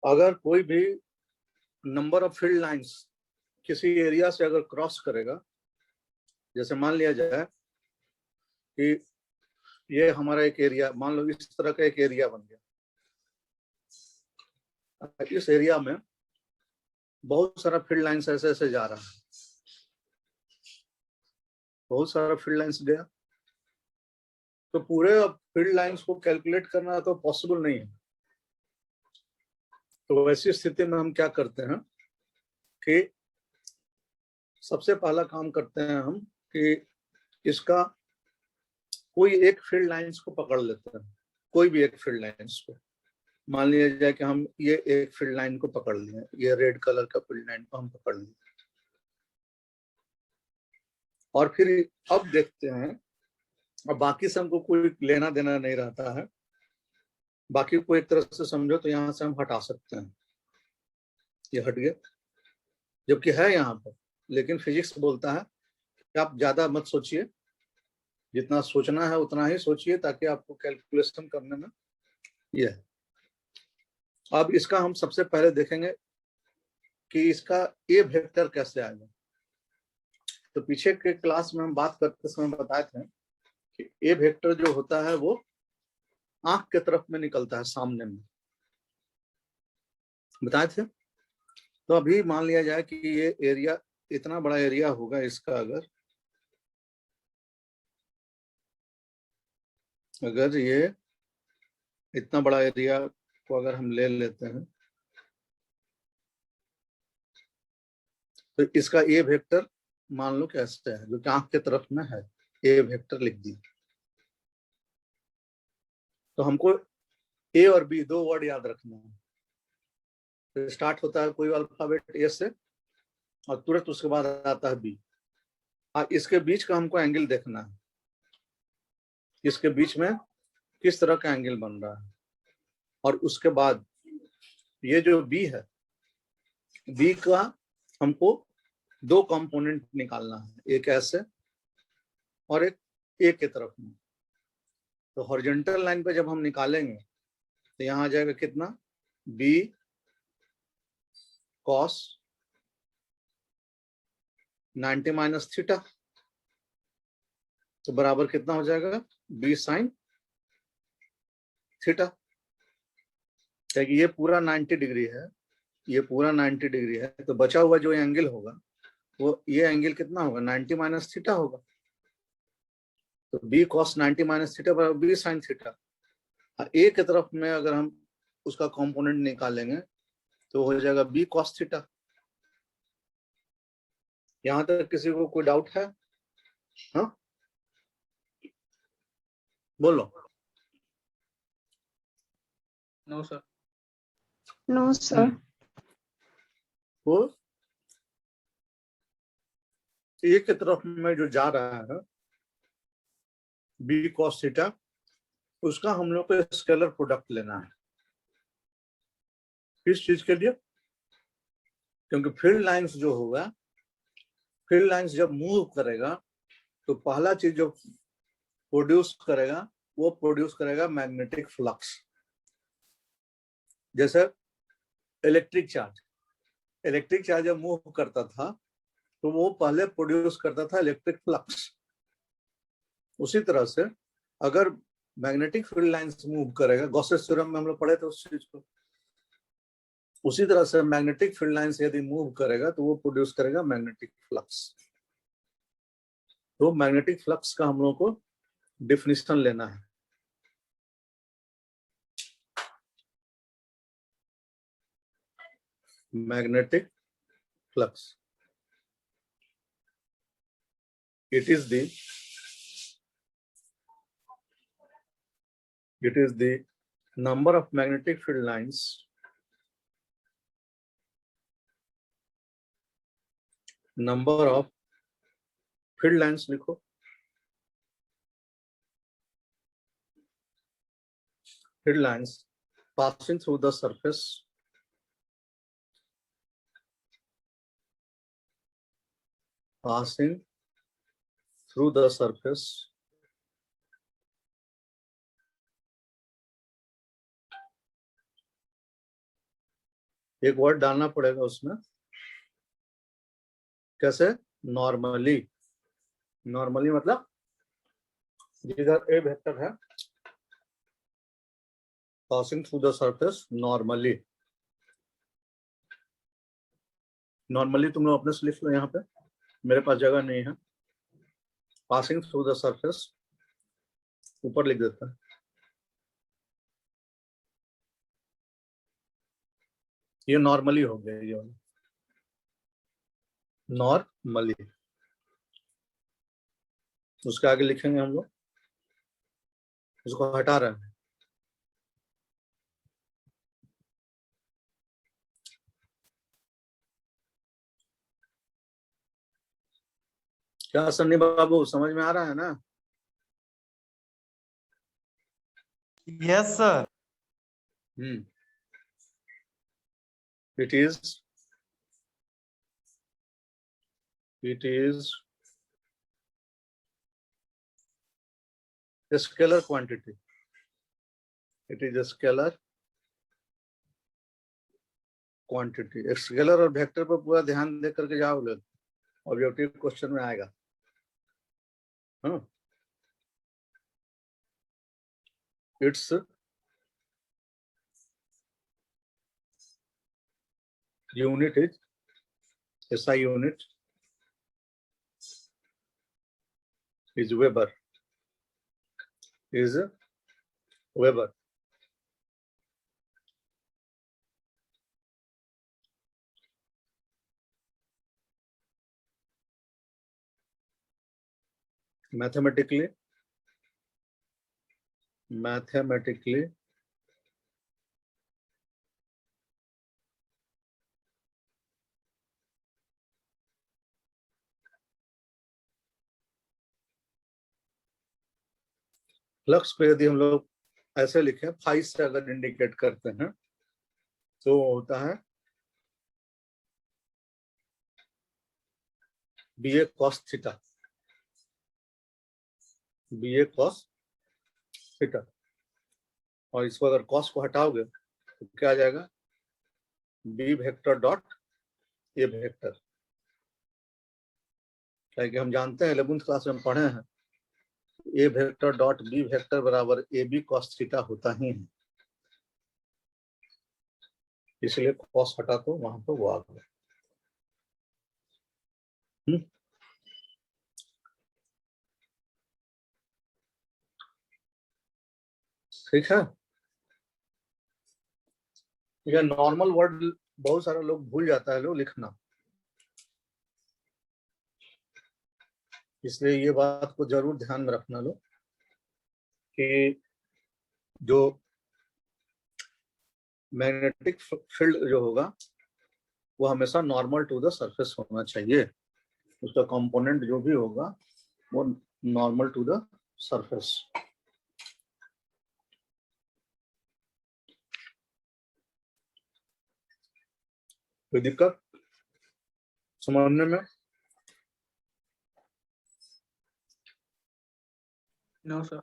अगर कोई भी नंबर ऑफ फील्ड लाइंस किसी एरिया से अगर क्रॉस करेगा, जैसे मान लिया जाए कि ये हमारा एक एरिया, मान लो इस तरह का एक एरिया बन गया। इस एरिया में बहुत सारा फील्ड लाइंस ऐसे ऐसे जा रहा है, बहुत सारा फील्ड लाइंस गया, तो पूरे फील्ड लाइंस को कैलकुलेट करना तो पॉसिबल नहीं है। तो वैसी स्थिति में हम क्या करते हैं कि सबसे पहला काम करते हैं हम कि इसका कोई एक फील्ड लाइंस को पकड़ लेते हैं, कोई भी एक फील्ड लाइंस को। मान लिया जाए कि हम ये एक फील्ड लाइन को पकड़ लिए, ये रेड कलर का फील्ड लाइन को हम पकड़ लिए, और फिर अब देखते हैं, और बाकी से हमको कोई लेना देना नहीं रहता है, बाकी को एक तरह से समझो तो यहाँ से हम हटा सकते हैं, ये हट गया, जबकि है यहाँ पर। लेकिन फिजिक्स बोलता है कि आप ज्यादा मत सोचिए, जितना सोचना है उतना ही सोचिए, ताकि आपको कैलकुलेशन करने में ये है। अब इसका हम सबसे पहले देखेंगे कि इसका ए वेक्टर कैसे आएगा। तो पीछे के क्लास में हम बात करते समय बताए थे कि ए वेक्टर जो होता है वो आंख के तरफ में निकलता है, सामने में बताए थे। तो अभी मान लिया जाए कि ये एरिया, इतना बड़ा एरिया होगा इसका, अगर ये इतना बड़ा एरिया को अगर हम ले लेते हैं, तो इसका ए वेक्टर मान लो कैसे है, जो कि आंख के तरफ में है, ए वेक्टर लिख दी। तो हमको ए और बी दो वर्ड याद रखना है। तो स्टार्ट होता है कोई अल्फाबेट ए से और तुरंत उसके बाद आता है बी। इसके बीच का हमको एंगल देखना है, इसके बीच में किस तरह का एंगल बन रहा है। और उसके बाद ये जो बी है, बी का हमको दो कंपोनेंट निकालना है, एक ऐसे और एक ए के तरफ में। तो हॉरिजॉन्टल लाइन पे जब हम निकालेंगे तो यहाँ आ जाएगा कितना, बी कॉस 90 माइनस थीटा, तो बराबर कितना हो जाएगा, बी साइन थीटा। क्योंकि ये पूरा 90 डिग्री है, ये पूरा 90 डिग्री है, तो बचा हुआ जो एंगल होगा वो ये एंगल कितना होगा, 90 माइनस थीटा होगा। तो बी कॉस 90 माइनस थीटा बराबर बी साइन थीटा। ए की तरफ में अगर हम उसका कंपोनेंट निकालेंगे तो हो जाएगा बी कॉस थीटा। यहां तक किसी को कोई डाउट है? हाँ बोलो। No sir. No sir. वो ए की तरफ में जो जा रहा है बी कॉस थीटा, उसका हम लोग को स्केलर प्रोडक्ट लेना है। किस चीज के लिए? क्योंकि फील्ड लाइंस जो होगा, फील्ड लाइंस जब मूव करेगा तो पहला चीज जो प्रोड्यूस करेगा वो प्रोड्यूस करेगा मैग्नेटिक फ्लक्स। जैसे इलेक्ट्रिक चार्ज जब मूव करता था तो वो पहले प्रोड्यूस करता था इलेक्ट्रिक फ्लक्स। उसी तरह से अगर मैग्नेटिक फील्ड लाइंस मूव करेगा, गॉसेस थ्योरम में हम लोग पढ़े थे उस चीज को, उसी तरह से मैग्नेटिक फील्ड लाइंस यदि मूव करेगा तो वो प्रोड्यूस करेगा मैग्नेटिक फ्लक्स। तो मैग्नेटिक फ्लक्स का हम लोग को डिफिनेशन लेना है। Magnetic flux, it is the number of magnetic field lines लिखो, field lines passing through the surface एक वर्ड डालना पड़ेगा उसमें। कैसे? नॉर्मली। नॉर्मली मतलब जिधर ए वेक्टर है, passing through the surface normally. Normally तुम लोग अपने से लिख लो, यहाँ पे मेरे पास जगह नहीं है। पासिंग थ्रू द सरफेस ऊपर लिख देता है। ये नॉर्मली हो गया, ये वाला नॉर्मली। उसके आगे लिखेंगे हम लोग, उसको हटा रहे हैं। क्या सन्नी बाबू, समझ में आ रहा है ना? Yes sir. It is a scalar quantity. It is a scalar quantity. एक स्केलर और वेक्टर पर पूरा ध्यान दे करके जाओ लोग, ऑब्जेक्टिव क्वेश्चन में आएगा। हाँ, its unit is SI unit is Weber. Is Weber. Mathematically, flux पे यदि हम लोग ऐसे लिखें, फाई से अगर इंडिकेट करते हैं तो होता है BA cos theta, BA cos theta. और इसको अगर cos को हटाओगे तो क्या आ जाएगा? B vector dot A vector. क्या कि हम जानते हैं 11th क्लास में हम पढ़े हैं, A vector dot B vector बराबर AB cos थीटा होता ही है। इसलिए cos हटा तो वहां पर वो आ गया। ठीक है। यह नॉर्मल वर्ड बहुत सारे लोग भूल जाता है लोग लिखना, इसलिए ये बात को जरूर ध्यान में रखना लो कि जो मैग्नेटिक फील्ड जो होगा वो हमेशा नॉर्मल टू द सरफेस होना चाहिए। उसका कंपोनेंट जो भी होगा वो नॉर्मल टू द सरफेस। कोई दिक्कत समझने में? No sir.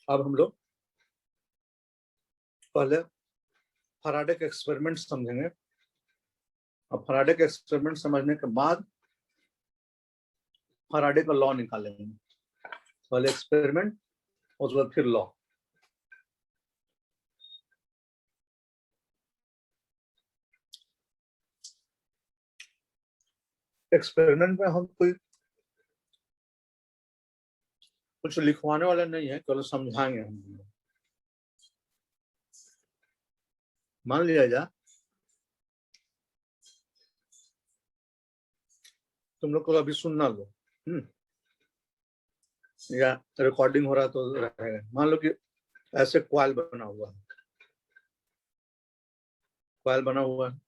अब हम लोग पहले फैराडे के एक्सपेरिमेंट समझेंगे। अब फैराडे के एक्सपेरिमेंट समझने के बाद फैराडे का लॉ निकालेंगे। पहले एक्सपेरिमेंट, उसके बाद फिर लॉ। एक्सपेरिमेंट में हम कोई कुछ लिखवाने वाला नहीं है, केवल समझाएंगे हम। मान लिया जा तुम लोग को अभी सुनना लो, या रिकॉर्डिंग हो रहा तो रहेगा। मान लो कि ऐसे क्वाइल बना हुआ है, क्वाइल बना हुआ है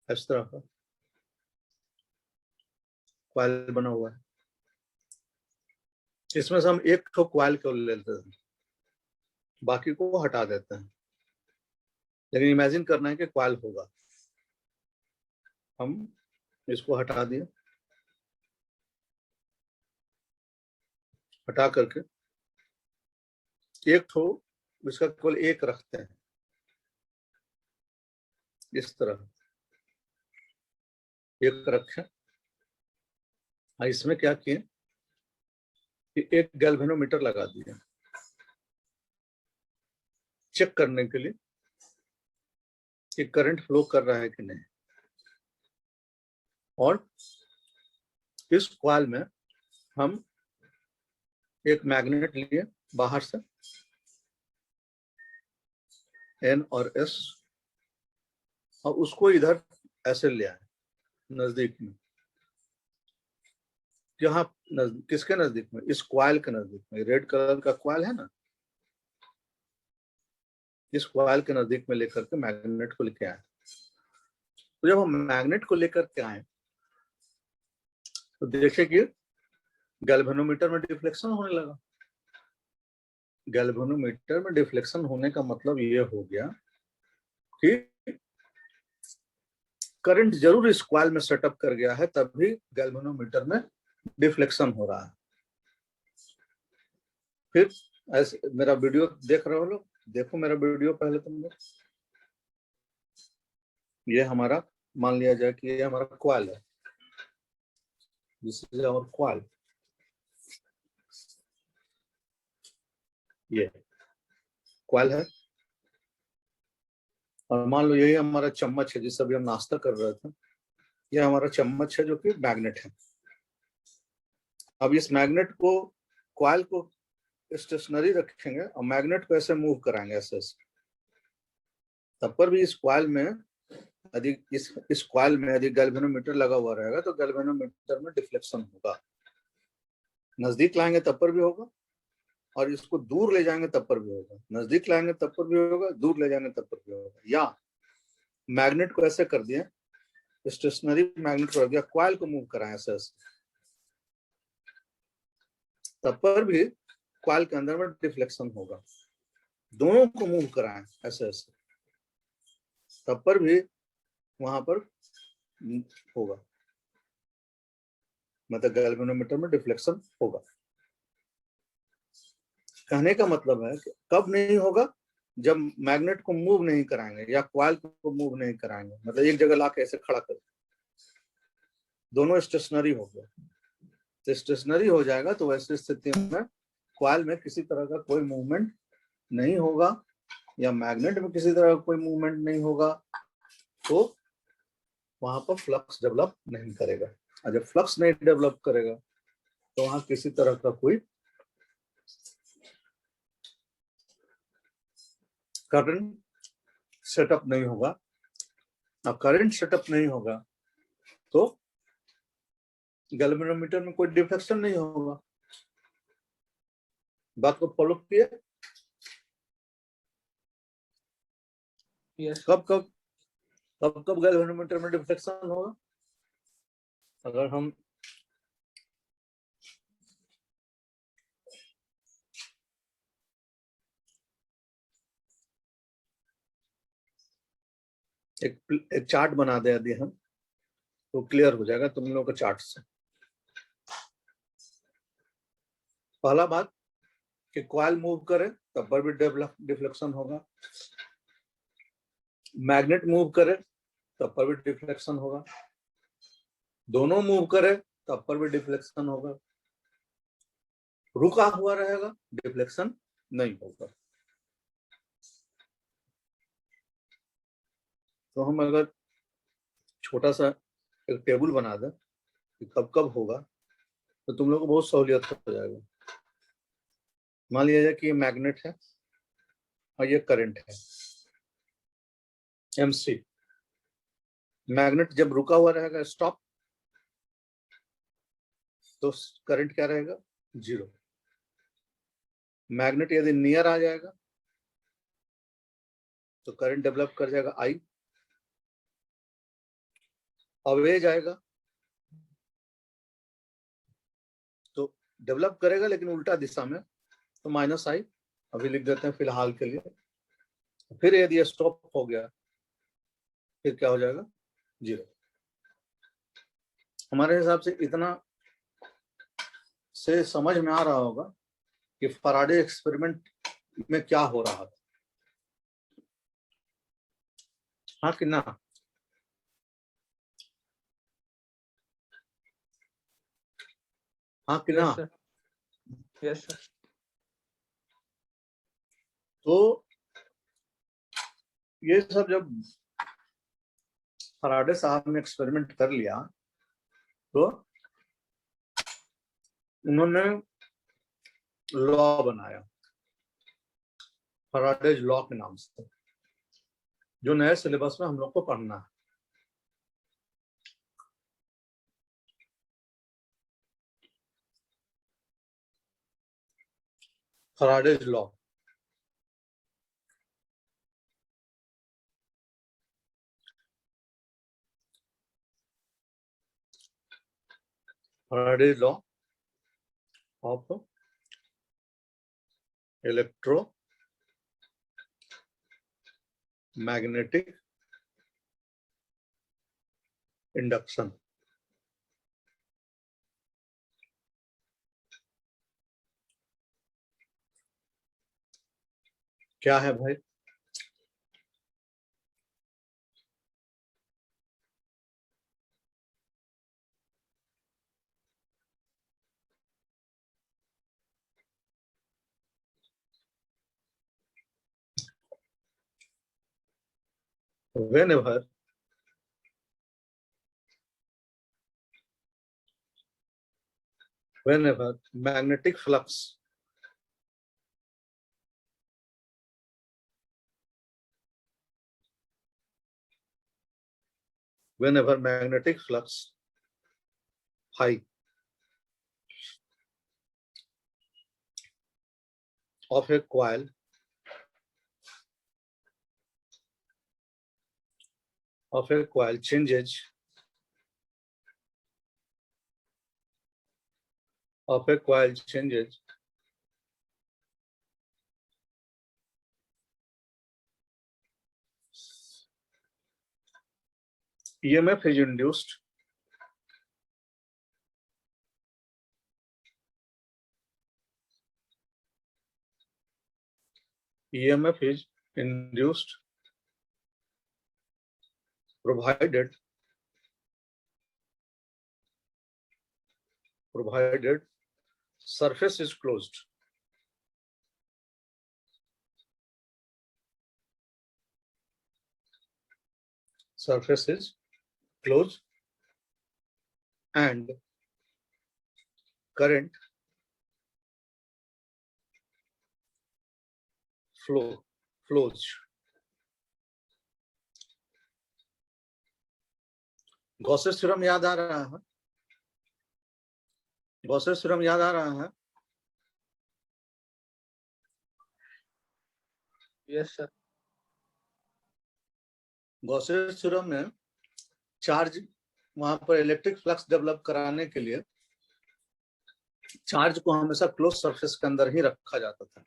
इस तरह का क्वाइल बना हुआ है। इसमें से हम एक ठो क्वाइल को ले लेते हैं, बाकी को हटा देते हैं। लेकिन इमेजिन करना है कि क्वाइल होगा। हम इसको हटा दिए, हटा करके एक ठो इसका केवल एक रखते हैं इस तरह, एक रखें। इसमें क्या किए कि एक गैल्वेनोमीटर लगा दिया चेक करने के लिए कि करंट फ्लो कर रहा है कि नहीं। और इस कॉइल में हम एक मैग्नेट लिए बाहर से, N और S, और उसको इधर ऐसे ले आए नजदीक में। यहाँ किसके नजदीक में? इस कॉइल के नजदीक में। रेड कलर का कॉइल है ना, इस कॉइल के नजदीक में लेकर के मैग्नेट को लेके आए। तो जब हम मैग्नेट को लेकर के आए तो देखे कि गैल्वेनोमीटर में डिफ्लेक्शन होने लगा। गैल्वेनोमीटर में डिफ्लेक्शन होने का मतलब ये हो गया कि करंट जरूर इस कॉइल में सेटअप कर गया है, तभी गैल्वेनोमीटर में डिफ्लेक्शन हो रहा है। फिर ऐसे मेरा वीडियो देख रहे हो लोग, देखो मेरा वीडियो पहले तुम लोग। ये हमारा, मान लिया जाए कि ये हमारा कॉइल है, दिस इज आवर कॉइल। ये कॉइल है, और मान लो यही हमारा चम्मच है जिससे अभी हम नाश्ता कर रहे थे। ये हमारा चम्मच है जो कि मैग्नेट है। अब इस मैग्नेट को, कॉइल को स्टेशनरी रखेंगे और मैग्नेट को ऐसे मूव कराएंगे ऐसे, तब पर भी इस कॉइल में यदि इस कॉइल में यदि गैल्वेनोमीटर लगा हुआ रहेगा तो गैल्वेनोमीटर में डिफ्लेक्शन होगा। नजदीक लाएंगे तब पर भी होगा, और इसको दूर ले जाएंगे तब पर भी होगा। नजदीक लाएंगे तब पर भी होगा, दूर ले जाएंगे तब पर भी होगा। या मैग्नेट को ऐसे कर दिए, स्टेशनरी मैग्नेट कर दिया, कॉइल को मूव कराएं ऐसे, तब पर भी कॉइल के अंदर में डिफ्लेक्शन होगा। दोनों को मूव कराएं ऐसे ऐसे, तब पर भी वहां पर होगा, मतलब गैल्वेनोमीटर में डिफ्लेक्शन होगा। कहने का मतलब है कि कब नहीं होगा? जब मैग्नेट को मूव नहीं कराएंगे या कॉइल को मूव नहीं कराएंगे, मतलब एक जगह लाके ऐसे खड़ा कर, दोनों स्टेशनरी हो गया। तो स्टेशनरी हो जाएगा तो वैसी स्थिति में कॉइल में किसी तरह का कोई मूवमेंट नहीं होगा, या मैग्नेट में किसी तरह का कोई मूवमेंट नहीं होगा, तो वहां पर फ्लक्स डेवलप नहीं करेगा। और जब फ्लक्स नहीं डेवलप करेगा तो वहां किसी तरह का कोई करंट सेटअप नहीं होगा। अब करंट सेटअप नहीं होगा तो गैल्वेनोमीटर में कोई डिफ्लेक्शन नहीं होगा। बात को फॉलो किए? यस। कब कब गैल्वेनोमीटर में डिफ्लेक्शन होगा? अगर हम एक चार्ट बना दे यदि हम, तो क्लियर हो जाएगा तुम लोगों के चार्ट से। पहला बात कि कॉइल मूव करे तब पर भी डिफ्लेक्शन होगा, मैग्नेट मूव करे तब पर भी डिफ्लेक्शन होगा, दोनों मूव करे तब पर भी डिफ्लेक्शन होगा। रुका हुआ रहेगा, डिफ्लेक्शन नहीं होगा। तो हम अगर छोटा सा एक टेबल बना दें कि कब कब होगा, तो तुम लोग को बहुत सहूलियत हो जाएगा। मान लिया जाए कि ये मैग्नेट है और ये करंट है MC। मैग्नेट जब रुका हुआ रहेगा, स्टॉप, तो करंट क्या रहेगा? 0। मैग्नेट यदि नियर आ जाएगा तो करंट डेवलप कर जाएगा I। अवे जाएगा तो डेवलप करेगा लेकिन उल्टा दिशा में, तो -I अभी लिख देते हैं फिलहाल के लिए। फिर यदि स्टॉप हो गया फिर क्या हो जाएगा? 0। हमारे हिसाब से इतना से समझ में आ रहा होगा कि फैराडे एक्सपेरिमेंट में क्या हो रहा था। हाँ कि ना? हाँ कि ना? Yes sir. तो ये सब जब फराडे साहब ने एक्सपेरिमेंट कर लिया तो उन्होंने लॉ बनाया फराडेज लॉ के नाम से, जो नए सिलेबस में हम लोग को पढ़ना है। Faraday's law. Faraday's law of electromagnetic induction. क्या है भाई? whenever magnetic flux high of a coil changes EMF is induced provided surface is closed. Surface is closed and current flows. Gauss's theorem याद आ रहा है? गॉसेस थ्योरम याद आ रहा है? Yes sir. Gauss's theorem में चार्ज, वहां पर इलेक्ट्रिक फ्लक्स डेवलप कराने के लिए चार्ज को हमेशा क्लोज सरफेस के अंदर ही रखा जाता था।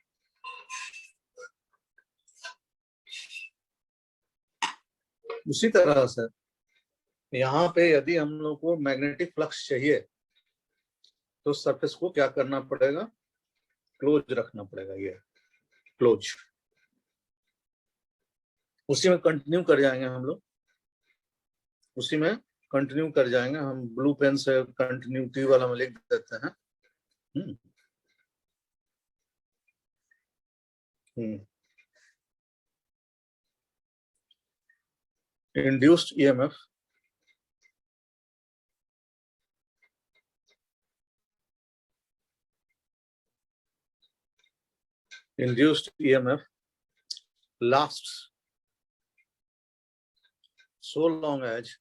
उसी तरह से यहाँ पे यदि हम लोग को मैग्नेटिक फ्लक्स चाहिए तो सरफेस को क्या करना पड़ेगा? क्लोज रखना पड़ेगा। ये क्लोज, उसी में कंटिन्यू कर जाएंगे हम लोग, उसी में कंटिन्यू कर जाएंगे। हम ब्लू पेन से कंटिन्यूटी वाला में लिख देते हैं। induced EMF lasts so long as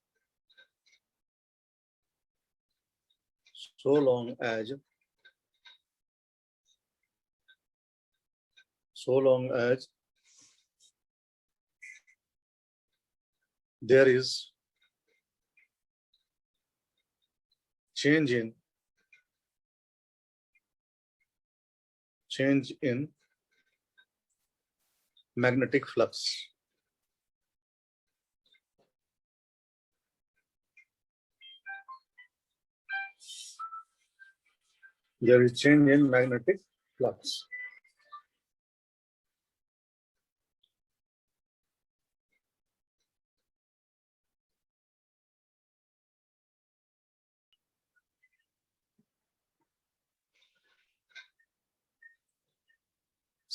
there is change in magnetic flux. There is change in magnetic flux.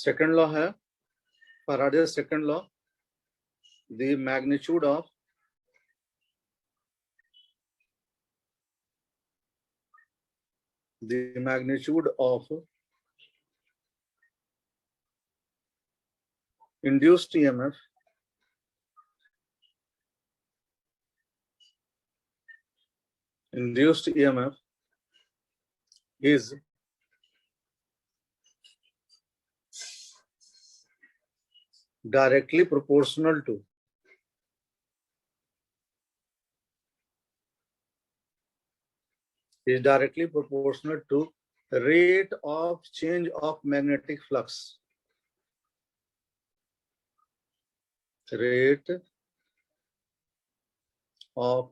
Second law है Faraday second law, the magnitude of induced EMF is directly proportional to rate of change of magnetic flux. Rate of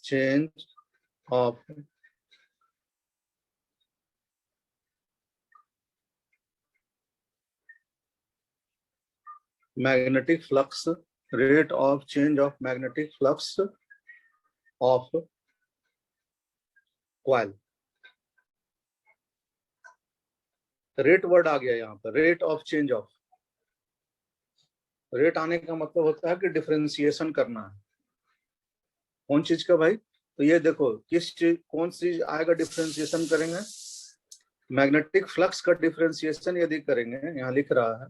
change of magnetic flux, rate of change of magnetic flux of coil. Rate word आ गया यहाँ पर, rate of change of. Rate आने का मतलब होता है कि डिफरेंशिएशन करना है। कौन चीज का भाई? तो ये देखो किस चीज, कौन चीज आएगा डिफरेंशिएशन करेंगे? मैग्नेटिक फ्लक्स का डिफरेंशिएशन यदि करेंगे, यहाँ लिख रहा है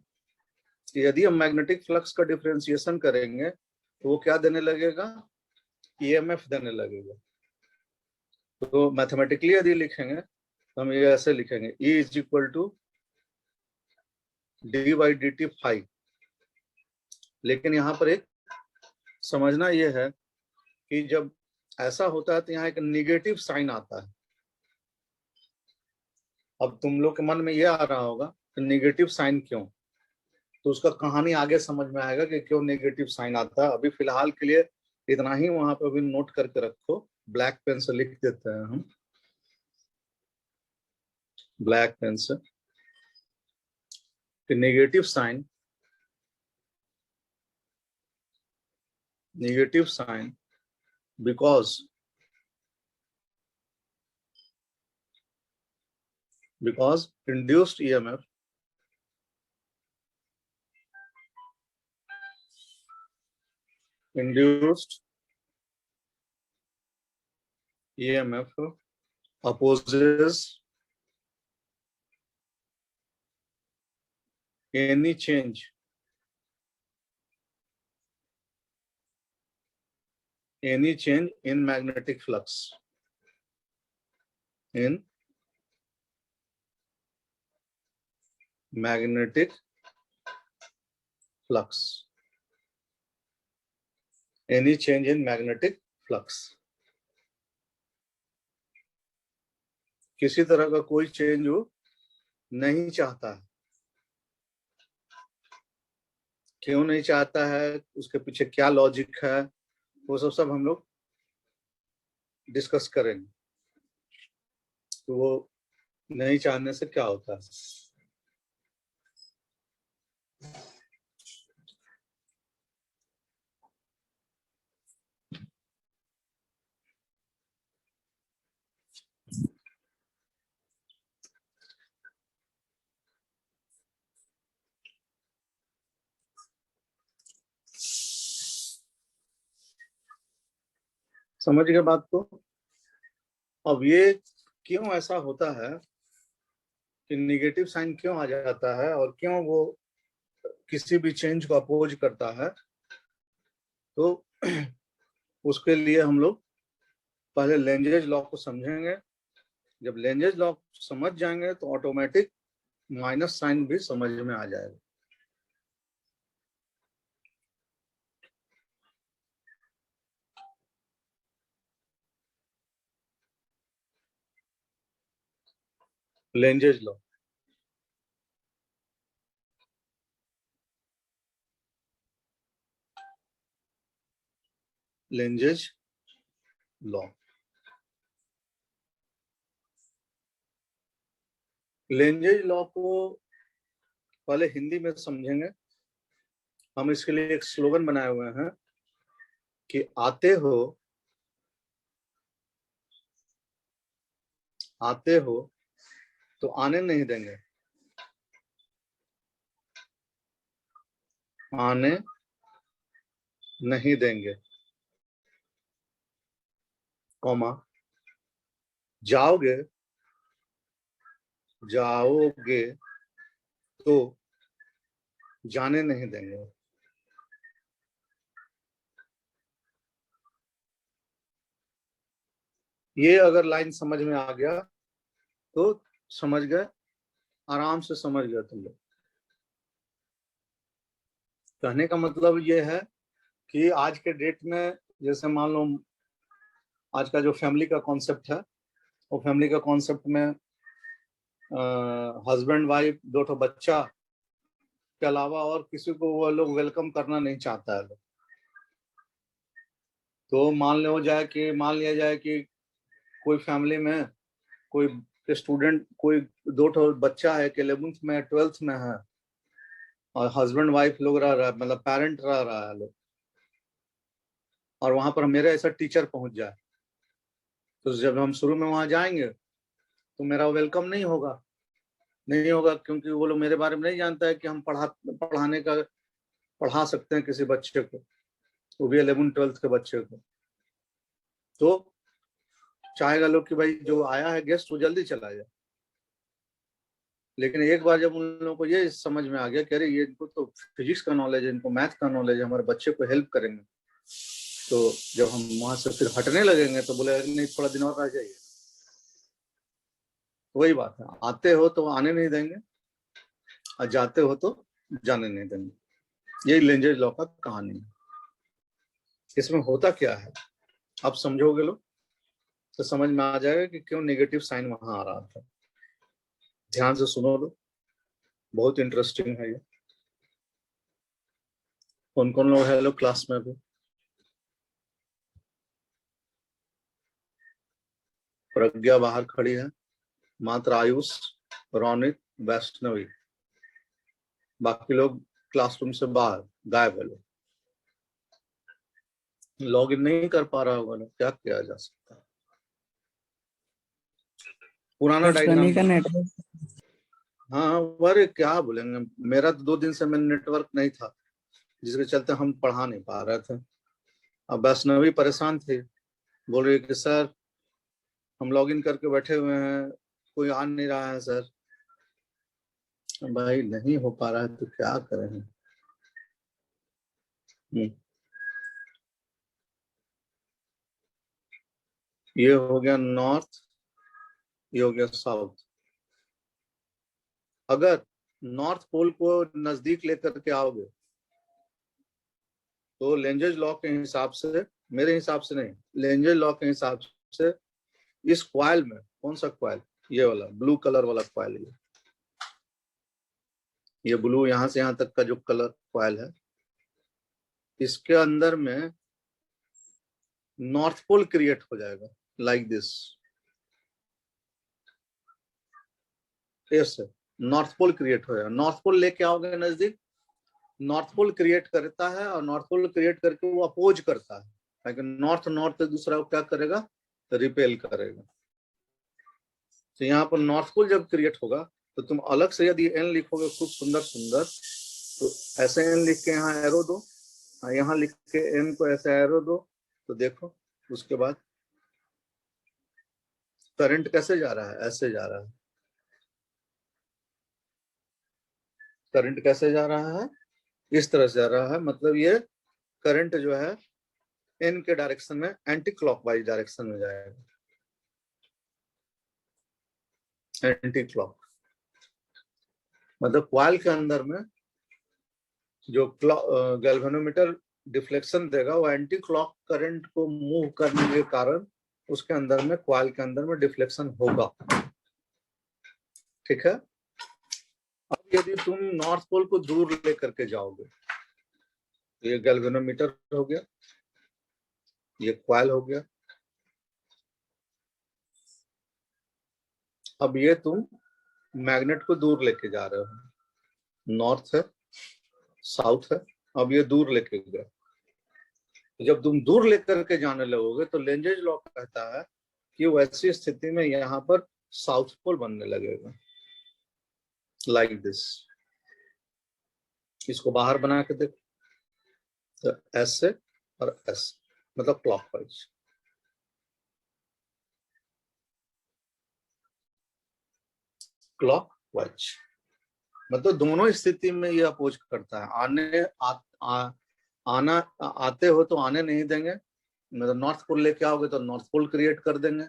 कि यदि हम मैग्नेटिक फ्लक्स का डिफरेंशिएशन करेंगे तो वो क्या देने लगेगा? ईएमएफ देने लगेगा। तो मैथमेटिकली यदि लिखेंगे तो हम ये ऐसे लिखेंगे, E is equal to D by D T phi. लेकिन यहाँ पर एक समझना ये है कि जब ऐसा होता है तो यहाँ एक निगेटिव साइन आता है। अब तुम लोग के मन में ये आ रहा होगा कि निगेटिव साइन क्यों, तो उसका कहानी आगे समझ में आएगा कि क्यों नेगेटिव साइन आता है। अभी फिलहाल के लिए इतना ही वहां पे अभी नोट करके रखो, ब्लैक पेन से लिख देते हैं हम, ब्लैक पेन से, कि negative sign because induced EMF opposes any change in magnetic flux, any change in magnetic flux, किसी तरह का कोई चेंज वो नहीं चाहता है। क्यों नहीं चाहता है, उसके पीछे क्या लॉजिक है, वो सब हम लोग डिस्कस करेंगे। तो वो नहीं चाहने से क्या होता है। समझ गए बात को? अब ये क्यों ऐसा होता है कि निगेटिव साइन क्यों आ जाता है और क्यों वो किसी भी चेंज को अपोज करता है, तो उसके लिए हम लोग पहले लेंजेज लॉ को समझेंगे। जब लेंजेज लॉ समझ जाएंगे तो ऑटोमेटिक माइनस साइन भी समझ में आ जाएगा। Lenses law, lenses law, lenses law को पहले हिंदी में समझेंगे। हम इसके लिए एक स्लोगन बनाए हुए हैं कि आते हो तो आने नहीं देंगे, आने नहीं देंगे, कॉमा, जाओगे, जाओगे तो जाने नहीं देंगे। ये अगर लाइन समझ में आ गया तो समझ गए, आराम से समझ गए तुम लोग। कहने का मतलब ये है कि आज के डेट में, जैसे मान लो आज का जो फैमिली का कॉन्सेप्ट है, वो फैमिली का कॉन्सेप्ट में हस्बैंड वाइफ, दो ठो बच्चा के अलावा और किसी को वो लोग वेलकम करना नहीं चाहता है। तो मान लिया जाए कि कोई फैमिली में कोई स्टूडेंट, कोई दो ठो बच्चा है कि 11th में 12th में है, और हस्बैंड वाइफ लोग रह रहा है, मतलब पेरेंट रह रहा है लोग, और वहां पर मेरे ऐसा टीचर पहुंच जाए, तो जब हम शुरू में वहां जाएंगे तो मेरा वेलकम नहीं होगा, क्योंकि वो लोग मेरे बारे में नहीं जानता है कि हम पढ़ा सकते हैं किसी बच्चे को, वो भी 11th 12th के बच्चे को। तो चाहेगा लोग कि भाई जो आया है गेस्ट वो जल्दी चला जाए। लेकिन एक बार जब उन लोगों को ये समझ में आ गया कि अरे ये इनको तो फिजिक्स का नॉलेज है, इनको मैथ का नॉलेज है, हमारे बच्चे को हेल्प करेंगे, तो जब हम वहां से फिर हटने लगेंगे तो बोले नहीं थोड़ा दिन और रह जाइए। वही बात है, आते हो तो आने नहीं देंगे और जाते हो तो जाने नहीं देंगे। यही लेंजेज लॉ का कहानी है। इसमें होता क्या है, आप समझोगे लोग तो समझ में आ जाएगा कि क्यों नेगेटिव साइन वहां आ रहा था। ध्यान से सुनो लो, बहुत इंटरेस्टिंग है ये। कौन कौन लोग है लोग क्लास में भी? प्रज्ञा बाहर खड़ी है, मात्र आयुष, रौनिक, वैष्णवी, बाकी लोग क्लासरूम से बाहर गायब है। लोग लॉग इन नहीं कर पा रहा होगा ना, क्या किया जा सकता है? पुराना डायग्राम। हाँ, अरे क्या बोलेंगे, मेरा तो 2 दिन से मेरा नेटवर्क नहीं था, जिसके चलते हम पढ़ा नहीं पा रहे थे। अब वैष्णवी परेशान थी, बोल रही कि सर हम लॉग इन करके बैठे हुए हैं, कोई आ नहीं रहा है सर। भाई नहीं हो पा रहा है तो क्या करें। ये हो गया नॉर्थ, ये हो गया साउथ। अगर नॉर्थ पोल को नजदीक लेकर के आओगे तो लेंजेज लॉ के हिसाब से, मेरे हिसाब से नहीं, लेंजेज लॉ के हिसाब से इस क्वाइल में, कौन सा क्वाइल, ये वाला ब्लू कलर वाला क्वाइल, ये ब्लू यहां से यहां तक का जो कलर क्वाइल है, इसके अंदर में नॉर्थ पोल क्रिएट हो जाएगा like this. Yes, north pole create हो जाएगा। नॉर्थ पोल लेके आओगे नजदीक, नॉर्थ पोल क्रिएट करता है, और नॉर्थ पोल क्रिएट करके वो अपोज करता है, लेकिन नॉर्थ नॉर्थ दूसरा को क्या करेगा, रिपेल करेगा। तो यहाँ पर नॉर्थ पोल जब क्रिएट होगा तो तुम अलग से यदि एन लिखोगे खूब सुंदर सुंदर, तो ऐसे एन लिख के यहाँ एरो दो, यहाँ लिख के एन को ऐसे एरो दो, तो देखो उसके बाद करंट कैसे जा रहा है, ऐसे जा रहा है। करंट कैसे जा रहा है, इस तरह से जा रहा है, मतलब ये करंट जो है एन के डायरेक्शन में, एंटी क्लॉकवाइज डायरेक्शन में जाएगा, एंटी क्लॉक। मतलब क्वाइल के अंदर में जो गैल्वेनोमीटर डिफ्लेक्शन देगा वो एंटी क्लॉक करंट को मूव करने के कारण उसके अंदर में, क्वाइल के अंदर में डिफ्लेक्शन होगा। ठीक है। अब यदि तुम नॉर्थ पोल को दूर लेकर के जाओगे, तो ये गैल्वेनोमीटर हो गया, ये क्वाइल हो गया। अब ये तुम मैग्नेट को दूर लेके जा रहे हो, नॉर्थ है, साउथ है, अब ये दूर लेके गए। जब तुम दूर लेकर के जाने लगोगे तो लेंजेज लॉ कहता है कि वैसी स्थिति में यहाँ पर साउथ पोल बनने लगेगा। Like this. इसको बाहर बना के देखो, तो एस से और एस मतलब क्लॉकवाइज। क्लॉकवाइज मतलब दोनों स्थिति में ये अपोज करता है। आना आते हो तो आने नहीं देंगे, मतलब नॉर्थ पोल लेके आओगे तो नॉर्थ पोल क्रिएट कर देंगे।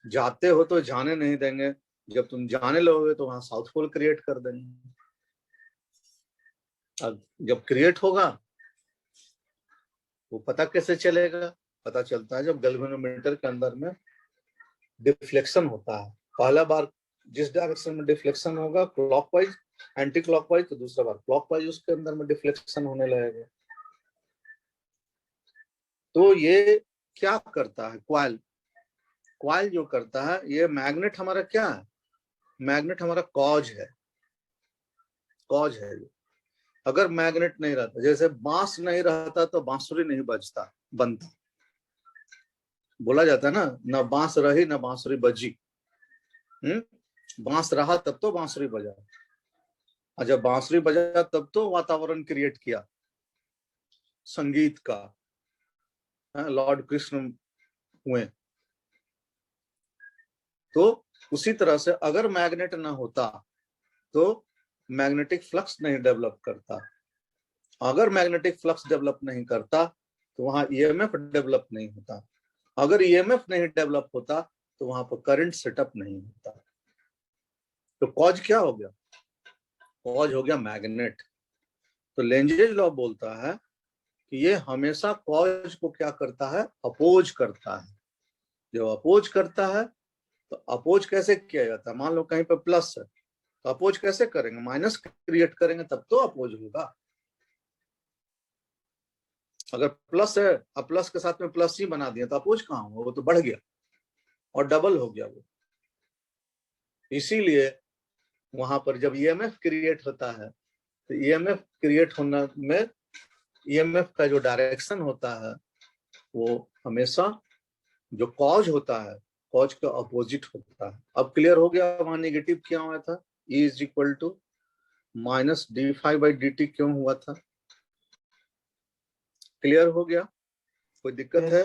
जाते हो तो जाने नहीं देंगे, जब तुम जाने लगोगे तो वहां साउथ पोल क्रिएट कर देंगे। अब जब क्रिएट होगा वो पता कैसे चलेगा? पता चलता है जब गैल्वेनोमीटर के अंदर में डिफ्लेक्शन होता है। पहला बार जिस डायरेक्शन में डिफ्लेक्शन होगा क्लॉकवाइज, एंटी क्लॉकवाइज, तो दूसरा बार क्लॉकवाइज उसके अंदर में डिफ्लेक्शन होने लगेगा। तो ये क्या करता है? क्वाइल जो करता है, ये मैग्नेट हमारा क्या है? मैग्नेट हमारा कॉज है। कॉज है ये। अगर मैग्नेट नहीं रहता, जैसे बांस नहीं रहता तो बांसुरी नहीं बजता बनता। बोला जाता है ना बांस रही ना बांसुरी बजी। बांस रहा तब तो बांसुरी बजा, और जब बांसुरी बजा तब तो वातावरण क्रिएट किया संगीत का। लॉर्ड कृष्ण हुए। तो उसी तरह से अगर मैग्नेट ना होता तो मैग्नेटिक फ्लक्स नहीं डेवलप करता। अगर मैग्नेटिक फ्लक्स डेवलप नहीं करता तो वहां ईएमएफ डेवलप नहीं होता। अगर ईएमएफ नहीं डेवलप होता तो वहां पर करंट सेटअप नहीं होता। तो कॉज क्या हो गया? कॉज हो गया मैग्नेट। तो लेंजेज लॉ बोलता है कि ये हमेशा कॉज को क्या करता है? अपोज करता है। जब अपोज करता है तो अपोज कैसे किया जाता है? मान लो कहीं पर प्लस है तो अपोज कैसे करेंगे? माइनस क्रिएट करेंगे तब तो अपोज होगा। अगर प्लस है अब प्लस के साथ में प्लस ही बना दिया तो अपोज कहाँ होगा? वो तो बढ़ गया और डबल हो गया वो। इसीलिए वहां पर जब ईएमएफ क्रिएट होता है तो ईएमएफ क्रिएट होने में ईएमएफ का जो डायरेक्शन होता है वो हमेशा जो कॉज होता है कॉज का अपोजिट होता है। अब क्लियर हो गया वहां नेगेटिव क्या हुआ था? E is equal to minus d∅dt क्यों हुआ था? क्लियर हो गया? कोई दिक्कत है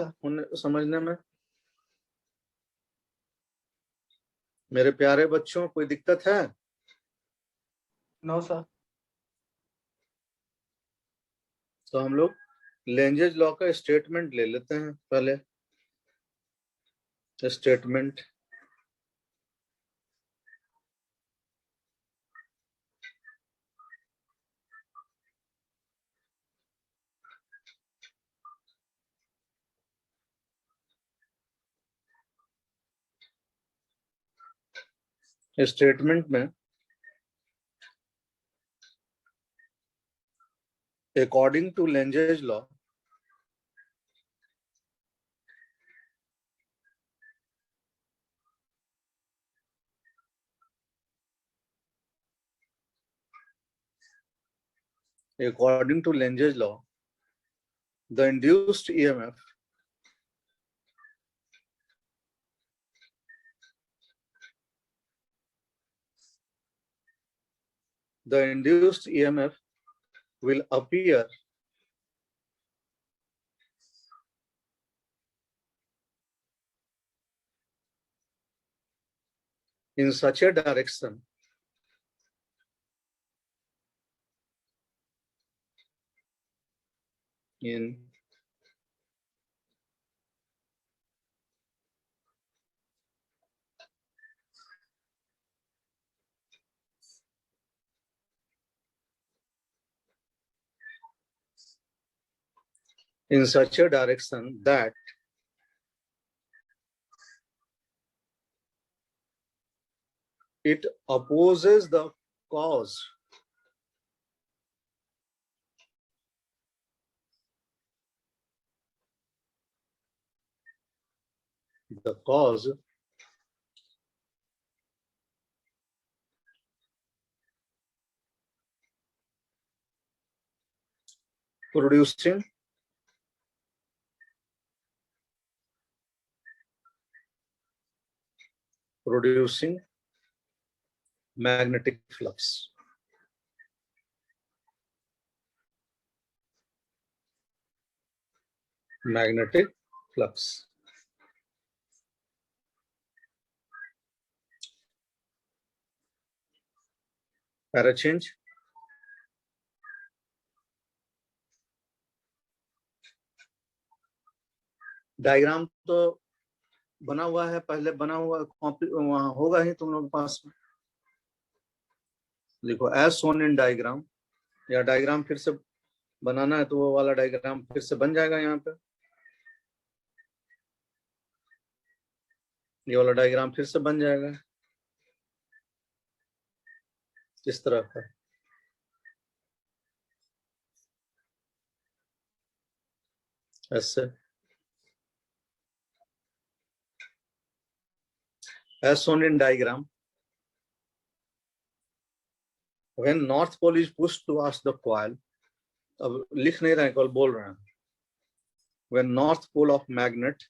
समझने में? मेरे प्यारे बच्चों कोई दिक्कत है? No sir. तो हम लोग लेंजेज लॉ का स्टेटमेंट ले लेते हैं पहले। स्टेटमेंट स्टेटमेंट में according to Lenge's law, according to Lenge's law, the induced EMF will appear in such a direction in such a direction that it opposes the cause producing magnetic flux. Magnetic flux. Para change. Diagram तो बना हुआ है, पहले बना हुआ copy वहां होगा ही तुम लोग के पास में। लिखो एज सोन इन डायग्राम, या डायग्राम फिर से बनाना है तो वो वाला डायग्राम फिर से बन जाएगा। यहाँ पे ये वाला डायग्राम फिर से बन जाएगा इस तरह का। ऐसे as shown in diagram, when north pole is pushed towards the coil, अब लिख नहीं रहे हैं, केवल बोल रहे हैं। When north pole of magnet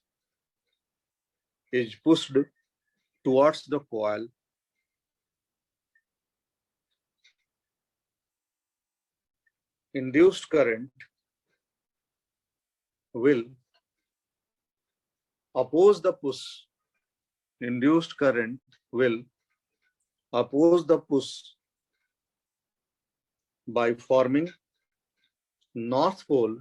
is pushed towards the coil, induced current will oppose the push. Induced current will oppose the push by forming north pole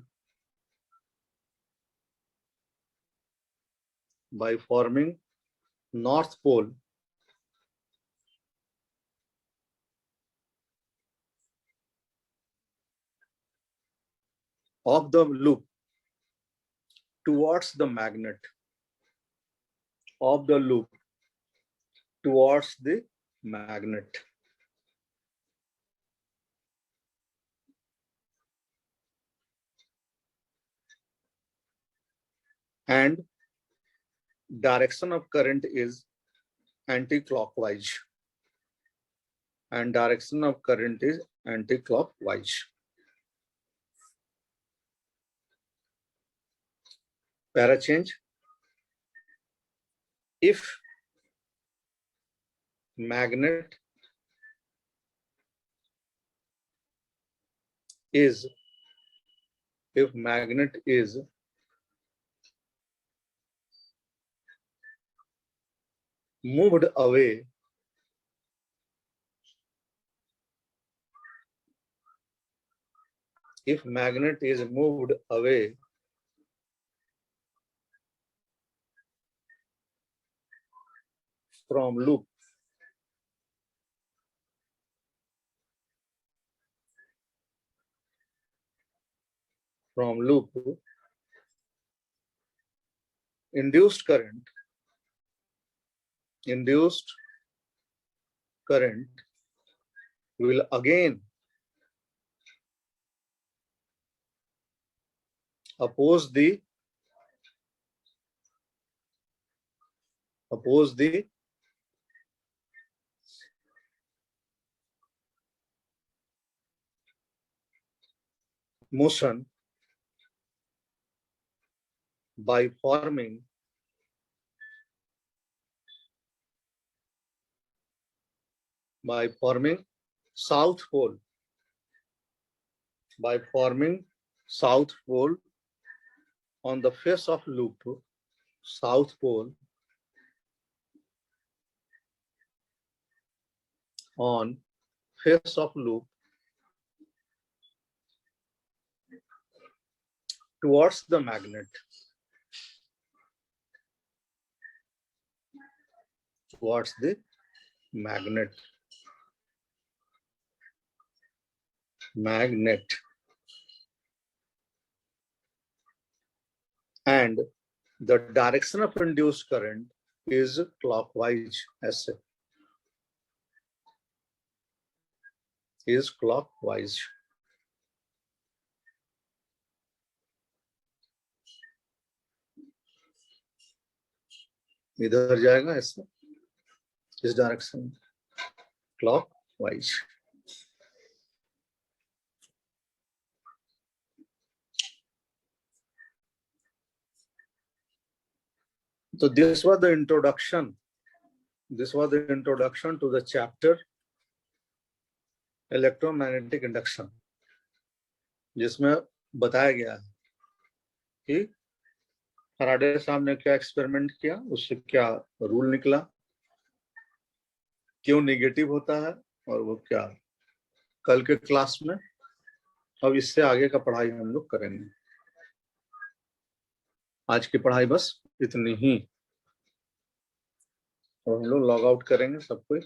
of the loop towards the magnet, of the loop towards the magnet. And direction of current is anti-clockwise. And direction of current is anti-clockwise. Para change. If magnet is moved away from loop, induced current will again oppose the motion by forming south pole, on the face of loop, south pole on face of loop towards the magnet, and the direction of induced current is clockwise. ऐसे is clockwise. इधर जाएगा ऐसे, इस direction, clockwise. So this was the introduction to the chapter electromagnetic induction, जिसमें बताया गया है कि फैराडे साहब ने क्या एक्सपेरिमेंट किया, उससे क्या रूल निकला, क्यों नेगेटिव होता है और वो क्या। कल के क्लास में अब इससे आगे का पढ़ाई हम लोग करेंगे। आज की पढ़ाई बस इतनी ही, और हम लोग लॉग आउट करेंगे सब कोई।